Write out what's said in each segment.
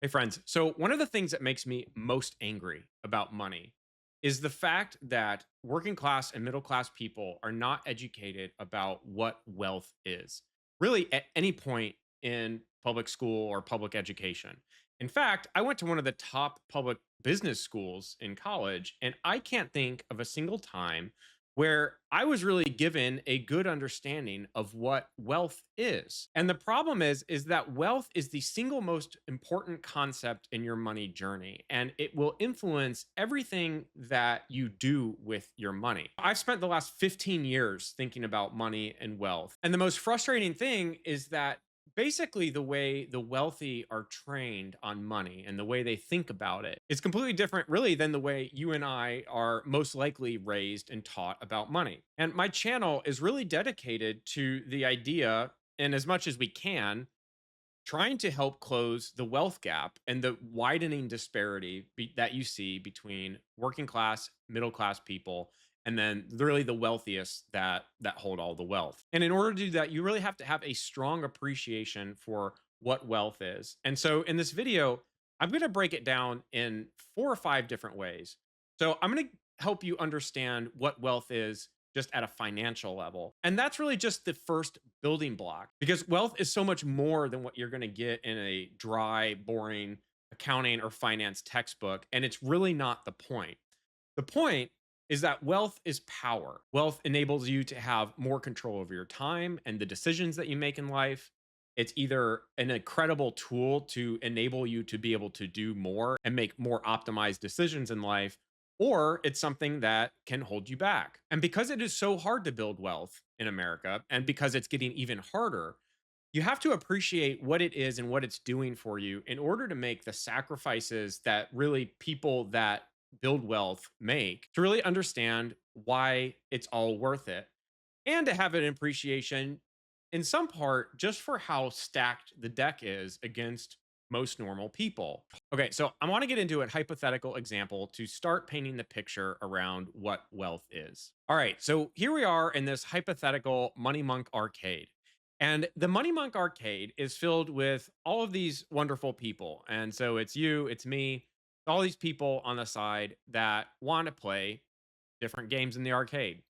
Hey, friends. So, one of the things that makes me most angry about money is the fact that working class and middle class people are not educated about what wealth is, really, at any point in public school or public education. In fact, I went to one of the top public business schools in college, and I can't think of a single time where I was really given a good understanding of what wealth is. And the problem is that wealth is the single most important concept in your money journey, and it will influence everything that you do with your money. I've spent the last 15 years thinking about money and wealth. And the most frustrating thing is that basically the way the wealthy are trained on money and the way they think about it is completely different really than the way you and I are most likely raised and taught about money. And my channel is really dedicated to the idea, and as much as we can, trying to help close the wealth gap and the widening disparity that you see between working class, middle class people, and then really the wealthiest that hold all the wealth. And in order to do that, you really have to have a strong appreciation for what wealth is. And so in this video, I'm going to break it down in 4 or 5 different ways. So I'm going to help you understand what wealth is just at a financial level. And that's really just the first building block because wealth is so much more than what you're going to get in a dry, boring accounting or finance textbook. And it's really not the point. The point is that wealth is power. Wealth enables you to have more control over your time and the decisions that you make in life. It's either an incredible tool to enable you to be able to do more and make more optimized decisions in life, or it's something that can hold you back. And because it is so hard to build wealth in America, and because it's getting even harder, you have to appreciate what it is and what it's doing for you in order to make the sacrifices that really people that build wealth make to really understand why it's all worth it and to have an appreciation in some part just for how stacked the deck is against most normal people. Okay, so I want to get into a hypothetical example to start painting the picture around what wealth is. All right, so here we are in this hypothetical Money Monk arcade. And the Money Monk arcade is filled with all of these wonderful people. And so it's you, it's me, all these people on the side that want to play different games in the arcade.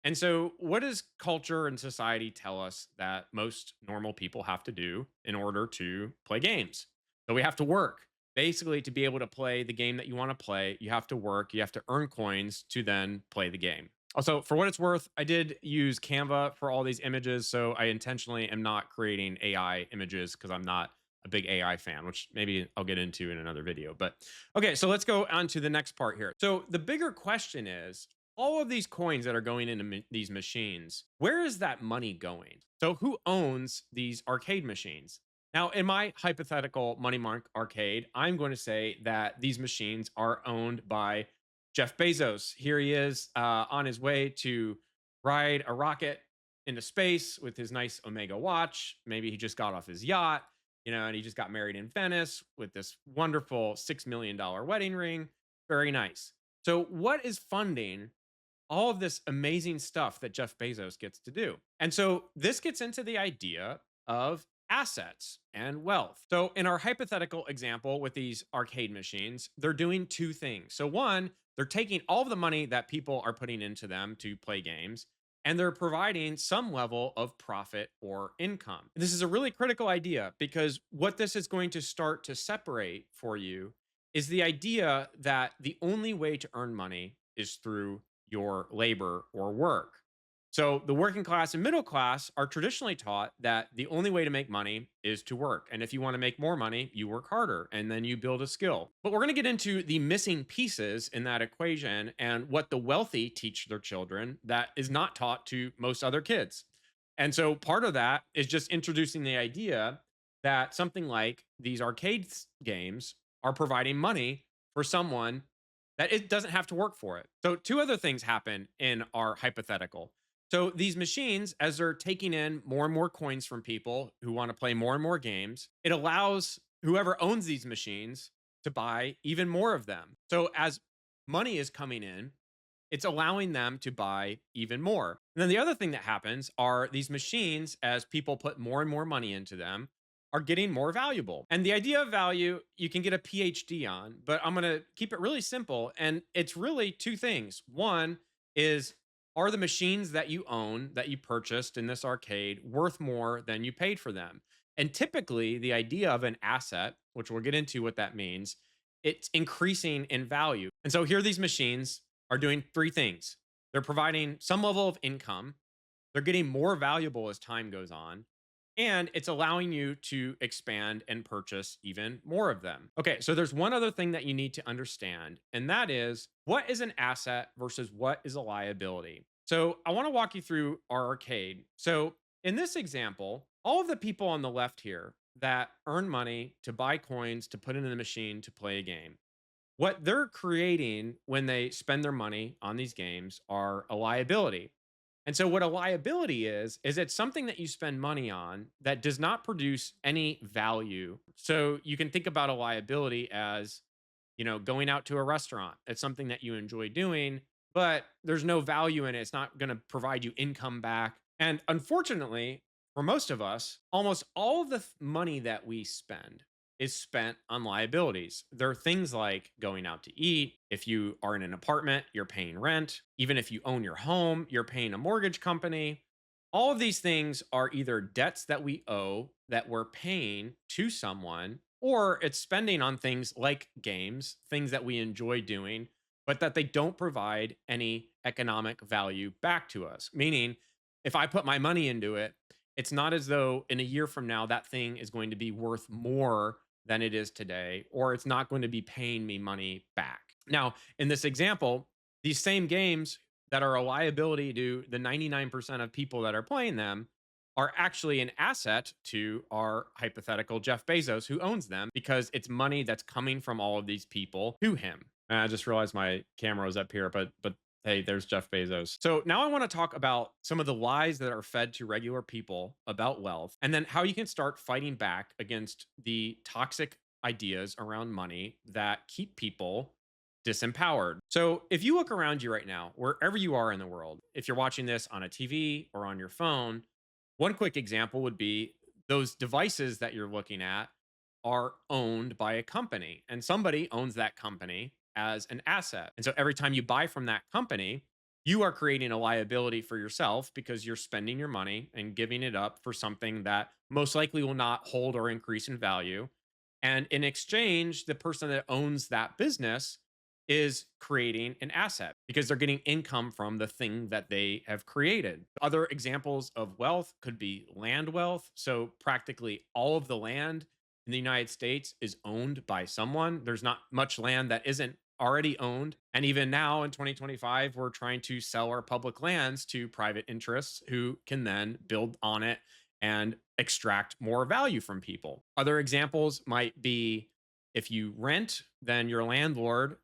And so, what does culture and society tell us that most normal people have to do in order to play games? So, we have to work. Basically, to be able to play the game that you want to play, you have to work, you have to earn coins to then play the game. Also, for what it's worth, I did use Canva for all these images. So, I intentionally am not creating AI images because I'm not a big AI fan, which maybe I'll get into in another video. But okay, so let's go on to the next part here. So, the bigger question is all of these coins that are going into these machines, where is that money going? So, who owns these arcade machines? Now, in my hypothetical Money Mark arcade, I'm going to say that these machines are owned by Jeff Bezos. Here he is on his way to ride a rocket into space with his nice Omega watch. Maybe he just got off his yacht, and he just got married in Venice with this wonderful $6 million wedding ring. Very nice. So, what is funding all of this amazing stuff that Jeff Bezos gets to do? And so this gets into the idea of assets and wealth. So in our hypothetical example with these arcade machines, they're doing two things. So one, they're taking all of the money that people are putting into them to play games and they're providing some level of profit or income. This is a really critical idea because what this is going to start to separate for you is the idea that the only way to earn money is through your labor or work. So the working class and middle class are traditionally taught that the only way to make money is to work. And if you want to make more money, you work harder and then you build a skill. But we're going to get into the missing pieces in that equation and what the wealthy teach their children that is not taught to most other kids. And so part of that is just introducing the idea that something like these games are providing money for someone that it doesn't have to work for it. So, two other things happen in our hypothetical. So, these machines, as they're taking in more and more coins from people who want to play more and more games, it allows whoever owns these machines to buy even more of them. So, as money is coming in, it's allowing them to buy even more. And then the other thing that happens are these machines, as people put more and more money into them, are getting more valuable. And the idea of value, you can get a PhD on, but I'm going to keep it really simple. And it's really two things. One is, are the machines that you own, that you purchased in this arcade, worth more than you paid for them? And typically, the idea of an asset, which we'll get into what that means, it's increasing in value. And so here, these machines are doing three things. They're providing some level of income, they're getting more valuable as time goes on, and it's allowing you to expand and purchase even more of them. Okay, so there's one other thing that you need to understand, and that is, what is an asset versus what is a liability? So I want to walk you through our arcade. So in this example, all of the people on the left here that earn money to buy coins to put into the machine to play a game, what they're creating when they spend their money on these games are a liability. And so, what a liability is it's something that you spend money on that does not produce any value. So, you can think about a liability as, going out to a restaurant. It's something that you enjoy doing, but there's no value in it. It's not going to provide you income back. And unfortunately, for most of us, almost all of the money that we spend is spent on liabilities. There are things like going out to eat. If you are in an apartment, you're paying rent. Even if you own your home, you're paying a mortgage company. All of these things are either debts that we owe that we're paying to someone, or it's spending on things like games, things that we enjoy doing, but that they don't provide any economic value back to us. Meaning, if I put my money into it, it's not as though in a year from now that thing is going to be worth more than it is today, or it's not going to be paying me money back. Now, in this example, these same games that are a liability to the 99% of people that are playing them are actually an asset to our hypothetical Jeff Bezos, who owns them, because it's money that's coming from all of these people to him. And I just realized my camera was up here, but hey, there's Jeff Bezos. So now I want to talk about some of the lies that are fed to regular people about wealth, and then how you can start fighting back against the toxic ideas around money that keep people disempowered. So if you look around you right now, wherever you are in the world, if you're watching this on a TV or on your phone, one quick example would be those devices that you're looking at are owned by a company, and somebody owns that company as an asset. And so every time you buy from that company, you are creating a liability for yourself because you're spending your money and giving it up for something that most likely will not hold or increase in value. And in exchange, the person that owns that business is creating an asset because they're getting income from the thing that they have created. Other examples of wealth could be land wealth. So, practically all of the land in the United States is owned by someone. There's not much land that isn't already owned. And even now in 2025, we're trying to sell our public lands to private interests who can then build on it and extract more value from people. Other examples might be, if you rent, then your landlord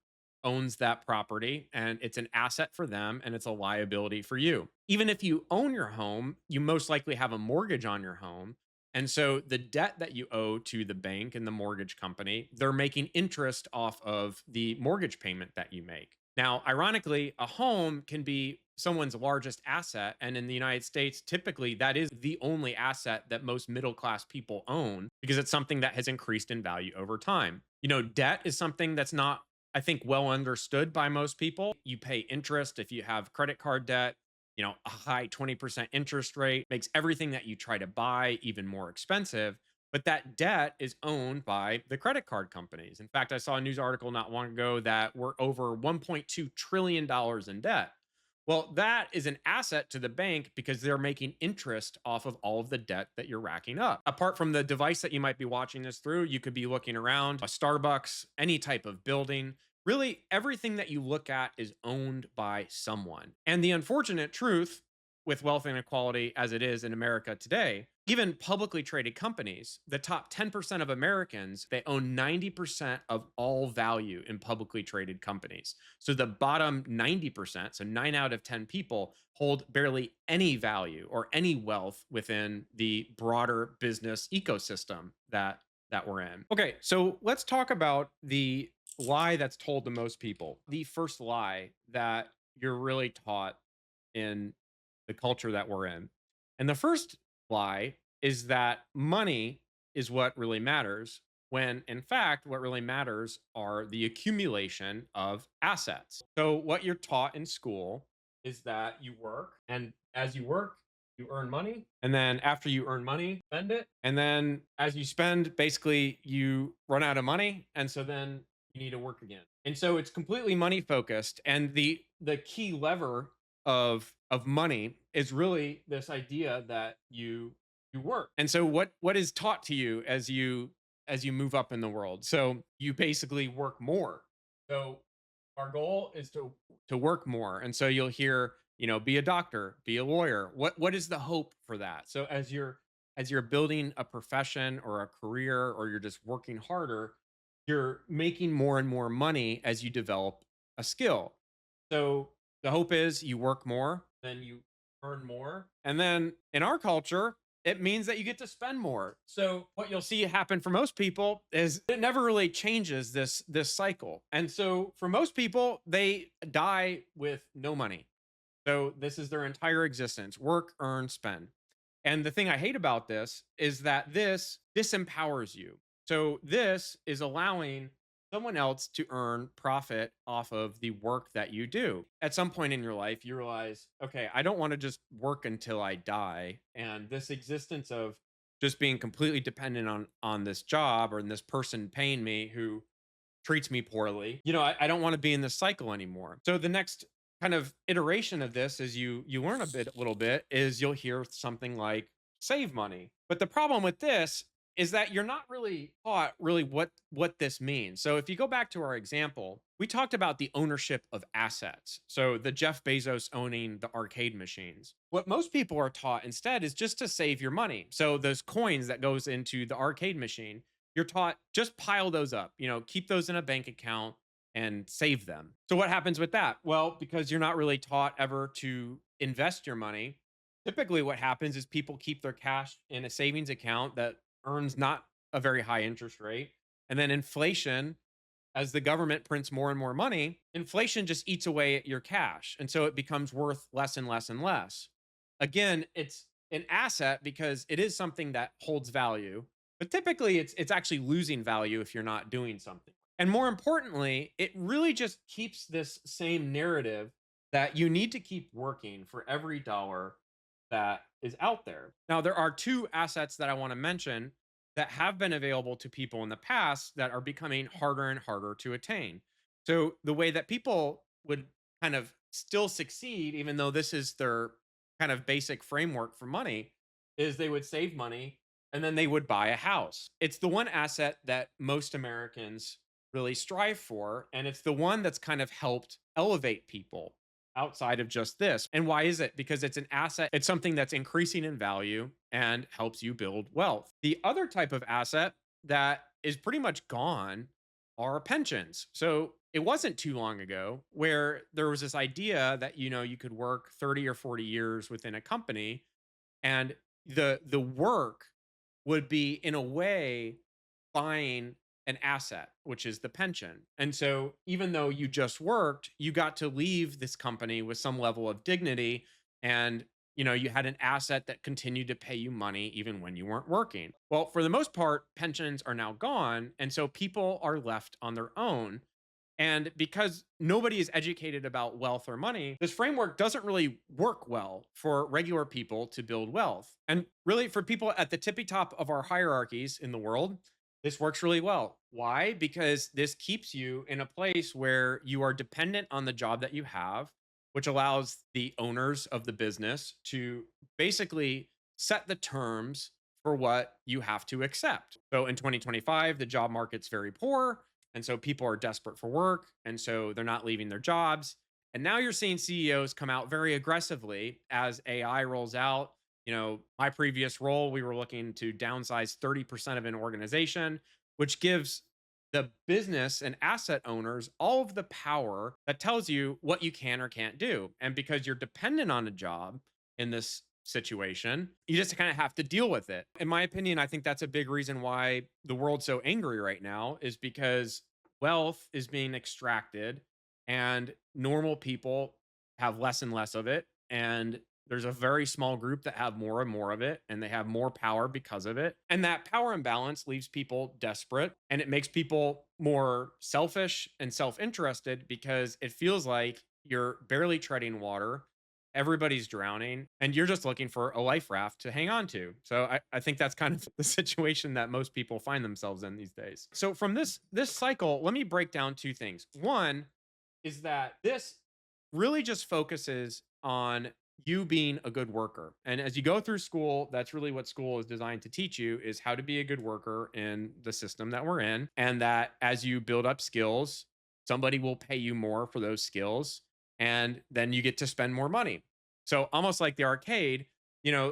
owns that property and it's an asset for them and it's a liability for you. Even if you own your home, you most likely have a mortgage on your home. And so the debt that you owe to the bank and the mortgage company, they're making interest off of the mortgage payment that you make. Now, ironically, a home can be someone's largest asset. And in the United States, typically that is the only asset that most middle class people own because it's something that has increased in value over time. Debt is something that's not, I think, well understood by most people. You pay interest if you have credit card debt. A high 20% interest rate makes everything that you try to buy even more expensive. But that debt is owned by the credit card companies. In fact, I saw a news article not long ago that we're over $1.2 trillion in debt. Well, that is an asset to the bank because they're making interest off of all of the debt that you're racking up. Apart from the device that you might be watching this through, you could be looking around a Starbucks, any type of building. Really, everything that you look at is owned by someone. And the unfortunate truth with wealth inequality as it is in America today, even publicly traded companies, the top 10% of Americans, they own 90% of all value in publicly traded companies. So the bottom 90%, so 9 out of 10 people, hold barely any value or any wealth within the broader business ecosystem that we're in. Okay, so let's talk about the lie that's told to most people. The first lie that you're really taught in the culture that we're in. And the first lie is that money is what really matters. When in fact, what really matters are the accumulation of assets. So, what you're taught in school is that you work, and as you work, you earn money. And then after you earn money, spend it. And then as you spend, basically, you run out of money. And so then you need to work again. And so it's completely money focused. And the key lever of money is really this idea that you work. And so what is taught to you as you move up in the world? So you basically work more. So our goal is to work more. And so you'll hear, be a doctor, be a lawyer. What is the hope for that? So as you're building a profession or a career, or you're just working harder, you're making more and more money as you develop a skill. So the hope is you work more, then you earn more. And then in our culture, it means that you get to spend more. So what you'll see happen for most people is it never really changes this cycle. And so for most people, they die with no money. So this is their entire existence: work, earn, spend. And the thing I hate about this is that this disempowers you. So this is allowing someone else to earn profit off of the work that you do. At some point in your life, you realize, okay, I don't want to just work until I die. And this existence of just being completely dependent on this job or this person paying me who treats me poorly. I don't want to be in this cycle anymore. So the next kind of iteration of this, as you learn a little bit, is you'll hear something like save money. But the problem with this is that you're not really taught really what this means. So if you go back to our example, we talked about the ownership of assets. So the Jeff Bezos owning the arcade machines. What most people are taught instead is just to save your money. So those coins that goes into the arcade machine, you're taught just pile those up, keep those in a bank account and save them. So what happens with that? Well, because you're not really taught ever to invest your money, typically what happens is people keep their cash in a savings account that earns not a very high interest rate. And then inflation, as the government prints more and more money, inflation just eats away at your cash. And so it becomes worth less and less and less. Again, it's an asset because it is something that holds value, but typically it's actually losing value if you're not doing something. And more importantly, it really just keeps this same narrative that you need to keep working for every dollar that is out there. Now, there are two assets that I want to mention that have been available to people in the past that are becoming harder and harder to attain. So, the way that people would kind of still succeed, even though this is their kind of basic framework for money, is they would save money and then they would buy a house. It's the one asset that most Americans really strive for. And it's the one that's kind of helped elevate people outside of just this. And why is it? Because it's an asset, it's something that's increasing in value and helps you build wealth. The other type of asset that is pretty much gone are pensions. So it wasn't too long ago where there was this idea that you could work 30 or 40 years within a company, and the work would be in a way buying an asset, which is the pension. And so even though you just worked, you got to leave this company with some level of dignity, and you had an asset that continued to pay you money even when you weren't working. Well, for the most part, pensions are now gone, and so people are left on their own. And because nobody is educated about wealth or money, this framework doesn't really work well for regular people to build wealth. And really, for people at the tippy top of our hierarchies in the world, this works really well. Why? Because this keeps you in a place where you are dependent on the job that you have, which allows the owners of the business to basically set the terms for what you have to accept. So in 2025, the job market's very poor. And so people are desperate for work. And so they're not leaving their jobs. And now you're seeing CEOs come out very aggressively as AI rolls out. My previous role, we were looking to downsize 30% of an organization, which gives the business and asset owners all of the power that tells you what you can or can't do. And because you're dependent on a job in this situation, you just kind of have to deal with it. In my opinion, I think that's a big reason why the world's so angry right now, is because wealth is being extracted and normal people have less and less of it. And There's a very small group that have more and more of it, and they have more power because of it. And that power imbalance leaves people desperate, and it makes people more selfish and self interested because it feels like you're barely treading water. Everybody's drowning, and you're just looking for a life raft to hang on to. So I think that's kind of the situation that most people find themselves in these days. So from this cycle, let me break down two things. One is that this really just focuses on you being a good worker. And as you go through school, that's really what school is designed to teach you is how to be a good worker in the system that we're in. And that as you build up skills, somebody will pay you more for those skills. And then you get to spend more money. So almost like the arcade,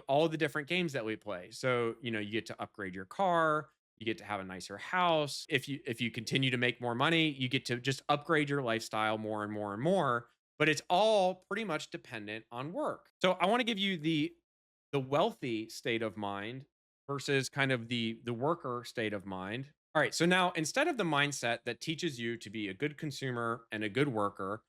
all of the different games that we play. So, you get to upgrade your car, you get to have a nicer house. If you continue to make more money, you get to just upgrade your lifestyle more and more and more, but it's all pretty much dependent on work. So I want to give you the wealthy state of mind versus kind of the worker state of mind. All right, so now instead of the mindset that teaches you to be a good consumer and a good worker,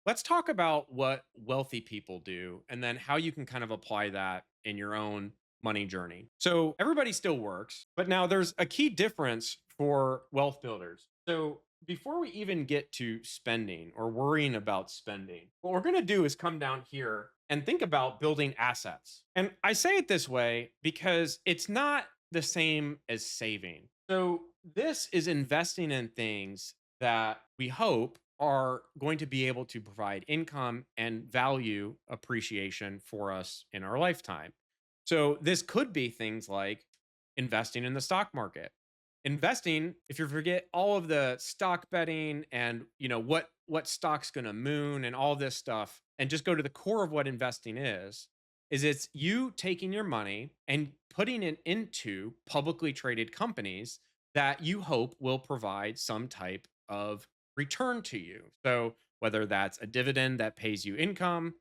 let's talk about what wealthy people do and then how you can kind of apply that in your own money journey. So everybody still works, but now there's a key difference for wealth builders. So before we even get to spending or worrying about spending, what we're going to do is come down here and think about building assets. And I say it this way because it's not the same as saving. So this is investing in things that we hope are going to be able to provide income and value appreciation for us in our lifetime. So this could be things like investing in the stock market. Investing, if you forget all of the stock betting and what stock's going to moon and all this stuff and just go to the core of what investing is it's you taking your money and putting it into publicly traded companies that you hope will provide some type of return to you. So whether that's a dividend that pays you income,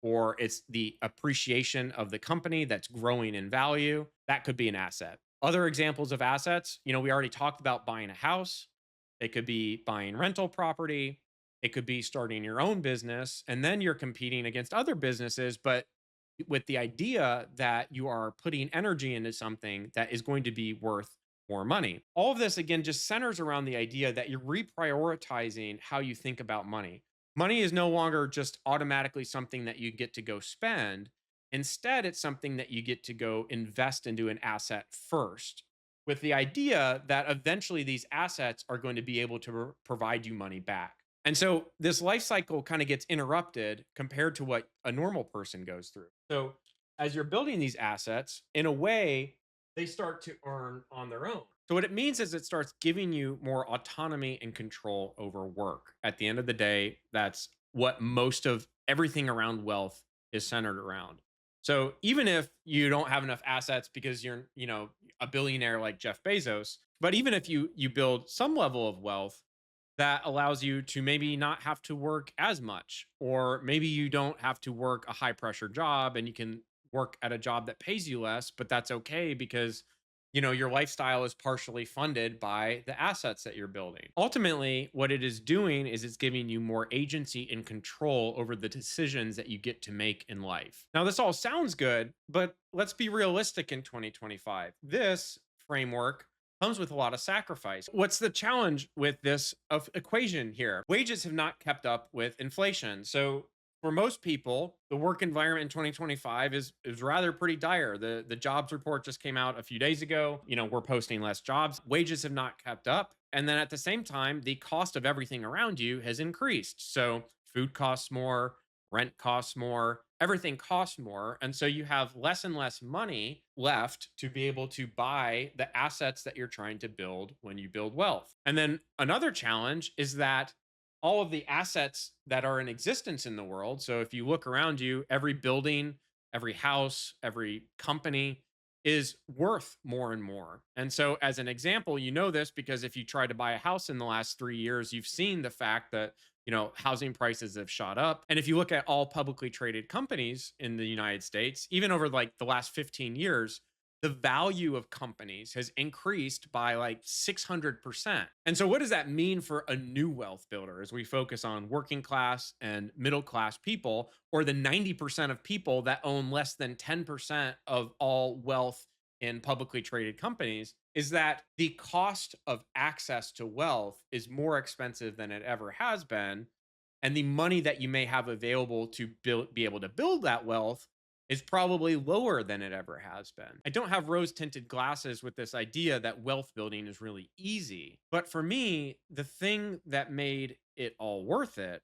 or it's the appreciation of the company that's growing in value, that could be an asset. Other examples of assets, we already talked about buying a house. It could be buying rental property. It could be starting your own business. And then you're competing against other businesses, but with the idea that you are putting energy into something that is going to be worth more money. All of this, again, just centers around the idea that you're reprioritizing how you think about money. Money is no longer just automatically something that you get to go spend. Instead, it's something that you get to go invest into an asset first, with the idea that eventually these assets are going to be able to provide you money back. And so this life cycle kind of gets interrupted compared to what a normal person goes through. So as you're building these assets, in a way, they start to earn on their own. So what it means is it starts giving you more autonomy and control over work. At the end of the day, that's what most of everything around wealth is centered around. So even if you don't have enough assets because you're, a billionaire like Jeff Bezos, but even if you build some level of wealth, that allows you to maybe not have to work as much, or maybe you don't have to work a high pressure job and you can work at a job that pays you less, but that's okay because your lifestyle is partially funded by the assets that you're building. Ultimately, what it is doing is it's giving you more agency and control over the decisions that you get to make in life. Now, this all sounds good, but let's be realistic in 2025. This framework comes with a lot of sacrifice. What's the challenge with this equation here? Wages have not kept up with inflation. So for most people, the work environment in 2025 is rather pretty dire. The jobs report just came out a few days ago. We're posting less jobs. Wages have not kept up. And then at the same time, the cost of everything around you has increased. So food costs more, rent costs more, everything costs more. And so you have less and less money left to be able to buy the assets that you're trying to build when you build wealth. And then another challenge is that all of the assets that are in existence in the world. So if you look around you, every building, every house, every company is worth more and more. And so, as an example, this because if you try to buy a house in the last 3 years, you've seen the fact that housing prices have shot up. And if you look at all publicly traded companies in the United States, even over like the last 15 years, the value of companies has increased by like 600%. And so, what does that mean for a new wealth builder as we focus on working class and middle class people, or the 90% of people that own less than 10% of all wealth in publicly traded companies? Is that the cost of access to wealth is more expensive than it ever has been. And the money that you may have available to be able to build that wealth is probably lower than it ever has been. I don't have rose tinted glasses with this idea that wealth building is really easy. But for me, the thing that made it all worth it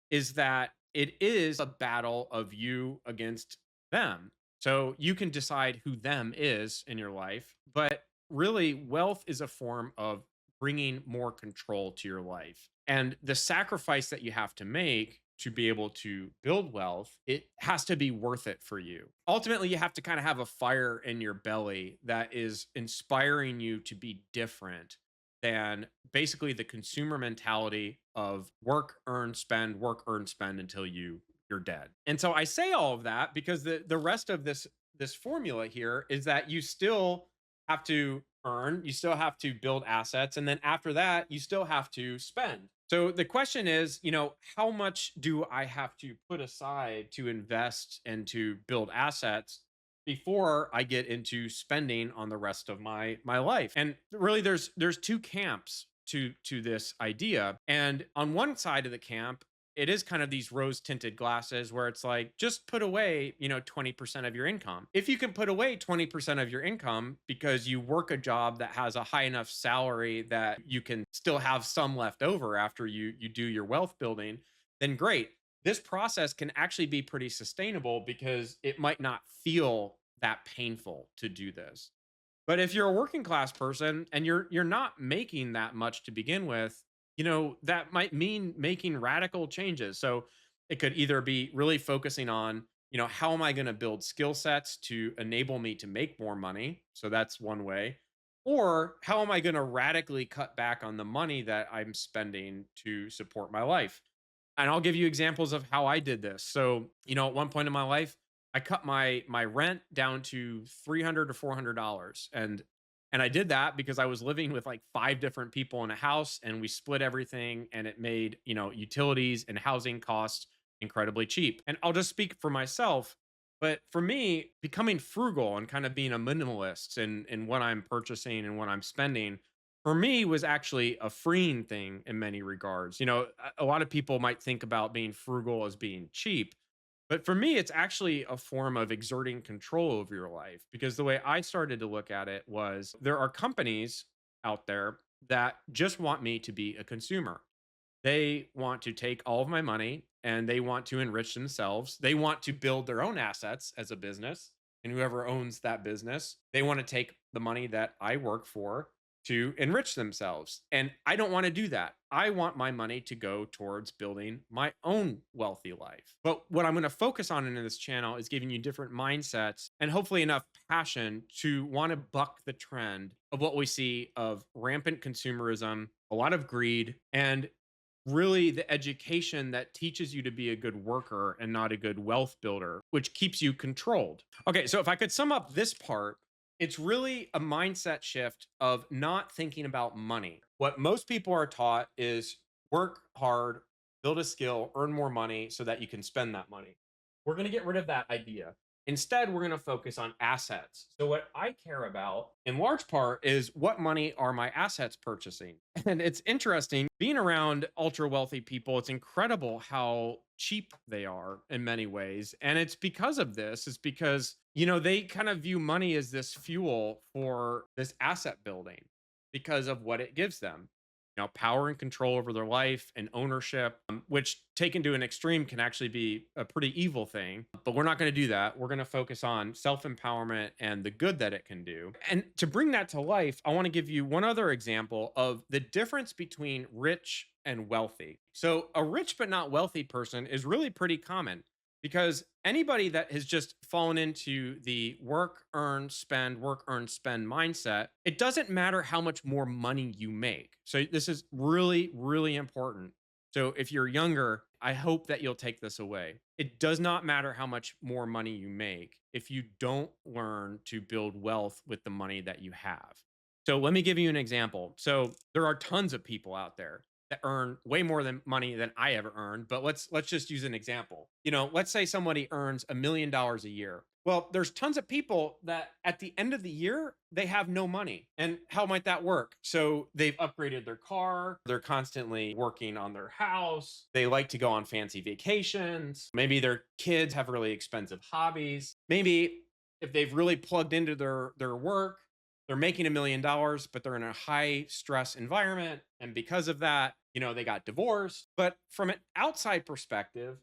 is that it is a battle of you against them. So you can decide who them is in your life, but really, wealth is a form of bringing more control to your life. And the sacrifice that you have to make to be able to build wealth, it has to be worth it for you. Ultimately, you have to kind of have a fire in your belly that is inspiring you to be different than basically the consumer mentality of work, earn, spend until you're dead. And so I say all of that because the rest of this formula here is that you still have to earn, you still have to build assets, and then after that, you still have to spend. So the question is, how much do I have to put aside to invest and to build assets before I get into spending on the rest of my life? And really there's two camps to this idea. And on one side of the camp, it is kind of these rose tinted glasses where it's like just put away, 20% of your income. If you can put away 20% of your income because you work a job that has a high enough salary that you can still have some left over after you do your wealth building, then great. This process can actually be pretty sustainable because it might not feel that painful to do this. But if you're a working class person and you're not making that much to begin with, that might mean making radical changes. So it could either be really focusing on, how am I going to build skill sets to enable me to make more money? So that's one way. Or how am I going to radically cut back on the money that I'm spending to support my life? And I'll give you examples of how I did this. So, at one point in my life, I cut my rent down to $300 to $400, and I did that because I was living with like five different people in a house, and we split everything, and it made utilities and housing costs incredibly cheap. And I'll just speak for myself. But for me, becoming frugal and kind of being a minimalist in what I'm purchasing and what I'm spending for me was actually a freeing thing in many regards. A lot of people might think about being frugal as being cheap, but for me, it's actually a form of exerting control over your life because the way I started to look at it was there are companies out there that just want me to be a consumer. They want to take all of my money and they want to enrich themselves. They want to build their own assets as a business. And whoever owns that business, they want to take the money that I work for to enrich themselves. And I don't want to do that. I want my money to go towards building my own wealthy life. But what I'm going to focus on in this channel is giving you different mindsets and hopefully enough passion to want to buck the trend of what we see of rampant consumerism, a lot of greed, and really the education that teaches you to be a good worker and not a good wealth builder, which keeps you controlled. Okay, so if I could sum up this part, it's really a mindset shift of not thinking about money. What most people are taught is work hard, build a skill, earn more money so that you can spend that money. We're going to get rid of that idea. Instead, we're going to focus on assets. So, what I care about in large part is what money are my assets purchasing? And it's interesting being around ultra wealthy people, it's incredible how cheap they are in many ways. And it's because of this, it's because, they kind of view money as this fuel for this asset building because of what it gives them. Power and control over their life and ownership, which taken to an extreme can actually be a pretty evil thing. But we're not going to do that. We're going to focus on self empowerment and the good that it can do. And to bring that to life, I want to give you one other example of the difference between rich and wealthy. So, a rich but not wealthy person is really pretty common because anybody that has just fallen into the work, earn, spend mindset, it doesn't matter how much more money you make. So, this is really, really important. So if you're younger, I hope that you'll take this away. It does not matter how much more money you make if you don't learn to build wealth with the money that you have. So let me give you an example. So there are tons of people out there that earn way more than money than I ever earned, but let's just use an example. Let's say somebody earns $1 million a year. Well, there's tons of people that at the end of the year, they have no money. And how might that work? So they've upgraded their car, they're constantly working on their house, they like to go on fancy vacations. Maybe their kids have really expensive hobbies. Maybe if they've really plugged into their work, they're making $1 million, but they're in a high stress environment. And because of that, they got divorced. But from an outside perspective,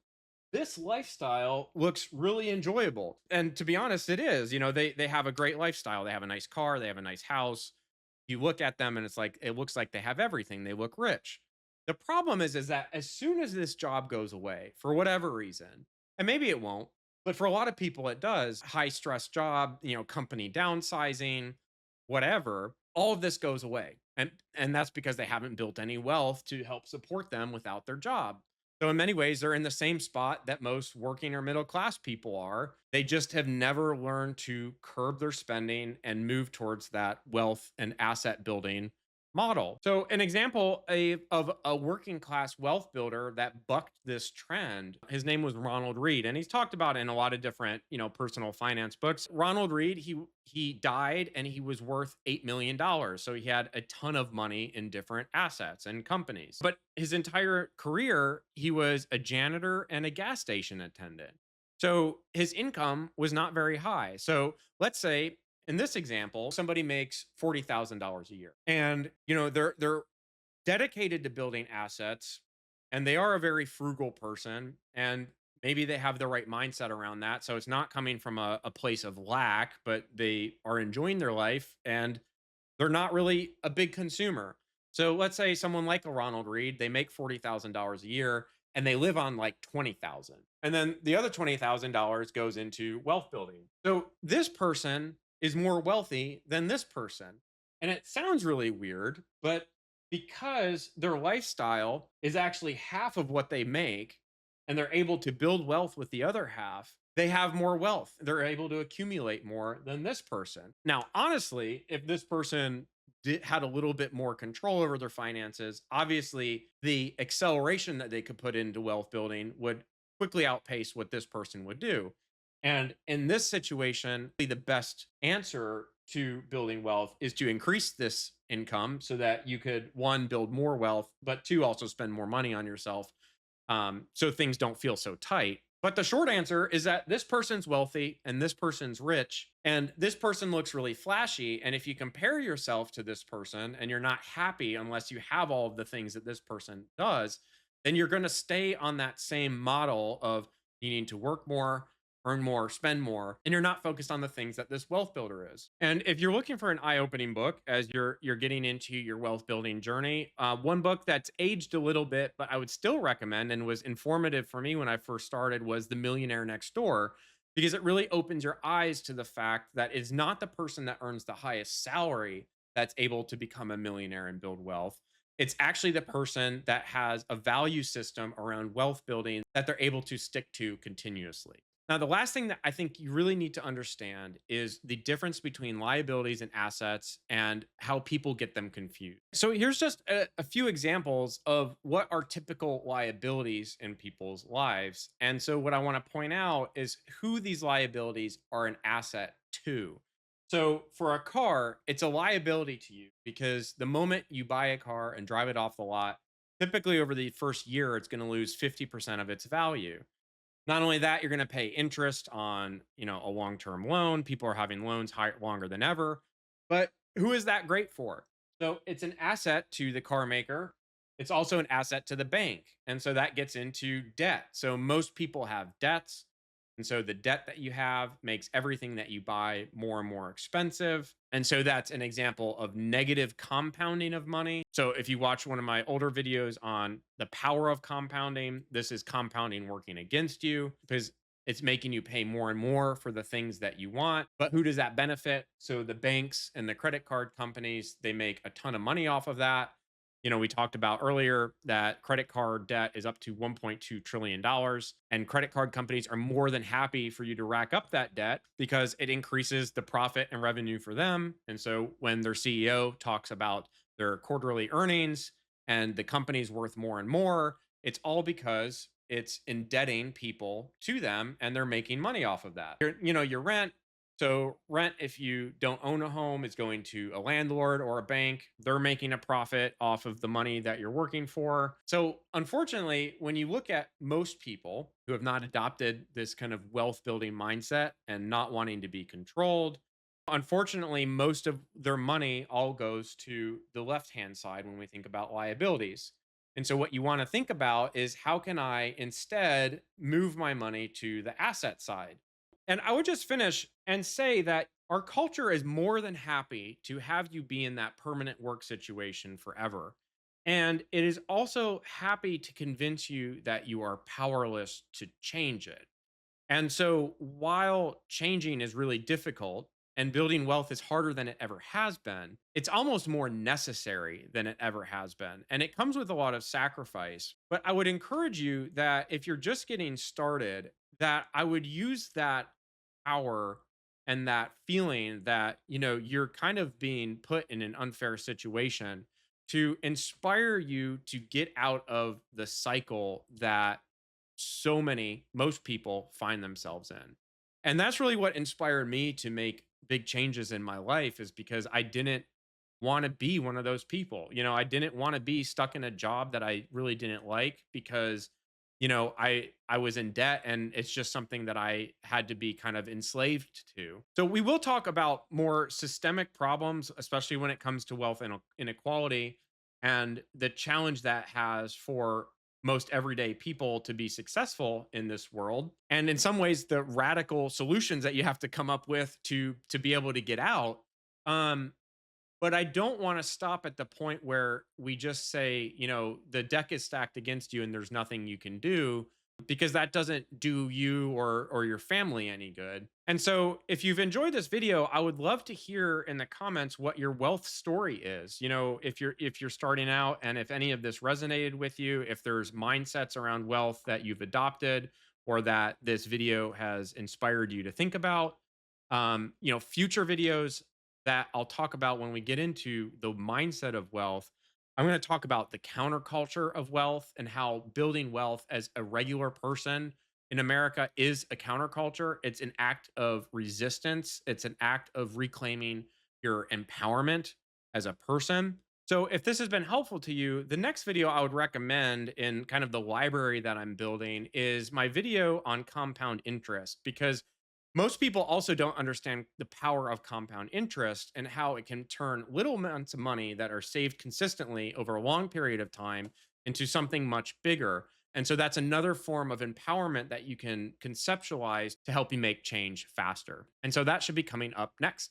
this lifestyle looks really enjoyable. And to be honest, it is. They have a great lifestyle. They have a nice car, they have a nice house. You look at them and it's like it looks like they have everything. They look rich. The problem is that as soon as this job goes away for whatever reason, and maybe it won't, but for a lot of people it does, high stress job, company downsizing, whatever, all of this goes away. And that's because they haven't built any wealth to help support them without their job. So in many ways, they're in the same spot that most working or middle class people are. They just have never learned to curb their spending and move towards that wealth and asset building model. So an example of a working class wealth builder that bucked this trend, his name was Ronald Reed, and he's talked about in a lot of different, personal finance books. Ronald Reed, he died and he was worth $8 million. So he had a ton of money in different assets and companies. But his entire career, he was a janitor and a gas station attendant. So his income was not very high. So let's say in this example, somebody makes $40,000 a year, and they're dedicated to building assets, and they are a very frugal person, and maybe they have the right mindset around that. So it's not coming from a place of lack, but they are enjoying their life and they're not really a big consumer. So let's say someone like a Ronald Reed, they make $40,000 a year and they live on like 20,000. And then the other $20,000 goes into wealth building. So this person is more wealthy than this person. And it sounds really weird, but because their lifestyle is actually half of what they make and they're able to build wealth with the other half, they have more wealth. They're able to accumulate more than this person. Now, honestly, if this person had a little bit more control over their finances, obviously the acceleration that they could put into wealth building would quickly outpace what this person would do. And in this situation, the best answer to building wealth is to increase this income so that you could, one, build more wealth, but two, also spend more money on yourself, so things don't feel so tight. But the short answer is that this person's wealthy and this person's rich, and this person looks really flashy. And if you compare yourself to this person and you're not happy unless you have all of the things that this person does, then you're going to stay on that same model of needing to work more, earn more, spend more, and you're not focused on the things that this wealth builder is. And if you're looking for an eye-opening book as you're getting into your wealth building journey, one book that's aged a little bit, but I would still recommend and was informative for me when I first started was The Millionaire Next Door, because it really opens your eyes to the fact that it's not the person that earns the highest salary that's able to become a millionaire and build wealth. It's actually the person that has a value system around wealth building that they're able to stick to continuously. Now, the last thing that I think you really need to understand is the difference between liabilities and assets and how people get them confused. So, here's just a few examples of what are typical liabilities in people's lives. And so, what I want to point out is who these liabilities are an asset to. So, for a car, it's a liability to you because the moment you buy a car and drive it off the lot, typically over the first year, it's going to lose 50% of its value. Not only that, you're going to pay interest on, a long-term loan. People are having loans longer than ever. But who is that great for? So it's an asset to the car maker. It's also an asset to the bank. And so that gets into debt. So most people have debts. And so the debt that you have makes everything that you buy more and more expensive. And so that's an example of negative compounding of money. So if you watch one of my older videos on the power of compounding, this is compounding working against you because it's making you pay more and more for the things that you want. But who does that benefit? So the banks and the credit card companies, they make a ton of money off of that. We talked about earlier that credit card debt is up to $1.2 trillion, and credit card companies are more than happy for you to rack up that debt because it increases the profit and revenue for them. And so when their CEO talks about their quarterly earnings and the company's worth more and more, it's all because it's indebting people to them and they're making money off of that. Your rent. So, rent, if you don't own a home, is going to a landlord or a bank. They're making a profit off of the money that you're working for. So, unfortunately, when you look at most people who have not adopted this kind of wealth building mindset and not wanting to be controlled, unfortunately, most of their money all goes to the left hand side when we think about liabilities. And so, what you want to think about is how can I instead move my money to the asset side? And I would just finish and say that our culture is more than happy to have you be in that permanent work situation forever. And it is also happy to convince you that you are powerless to change it. And so, while changing is really difficult and building wealth is harder than it ever has been, it's almost more necessary than it ever has been. And it comes with a lot of sacrifice. But I would encourage you that if you're just getting started, that I would use that power and that feeling that, you're kind of being put in an unfair situation to inspire you to get out of the cycle that most people find themselves in. And that's really what inspired me to make big changes in my life, is because I didn't want to be one of those people. I didn't want to be stuck in a job that I really didn't like because I was in debt, and it's just something that I had to be kind of enslaved to. So we will talk about more systemic problems, especially when it comes to wealth inequality and the challenge that has for most everyday people to be successful in this world, and in some ways the radical solutions that you have to come up with to be able to get out. Um but I don't want to stop at the point where we just say, the deck is stacked against you and there's nothing you can do, because that doesn't do you or your family any good. And so if you've enjoyed this video, I would love to hear in the comments what your wealth story is. If you're starting out, and if any of this resonated with you, if there's mindsets around wealth that you've adopted or that this video has inspired you to think about. Future videos that I'll talk about when we get into the mindset of wealth. I'm going to talk about the counterculture of wealth and how building wealth as a regular person in America is a counterculture. It's an act of resistance, it's an act of reclaiming your empowerment as a person. So, if this has been helpful to you, the next video I would recommend in kind of the library that I'm building is my video on compound interest, because most people also don't understand the power of compound interest and how it can turn little amounts of money that are saved consistently over a long period of time into something much bigger. And so that's another form of empowerment that you can conceptualize to help you make change faster. And so that should be coming up next.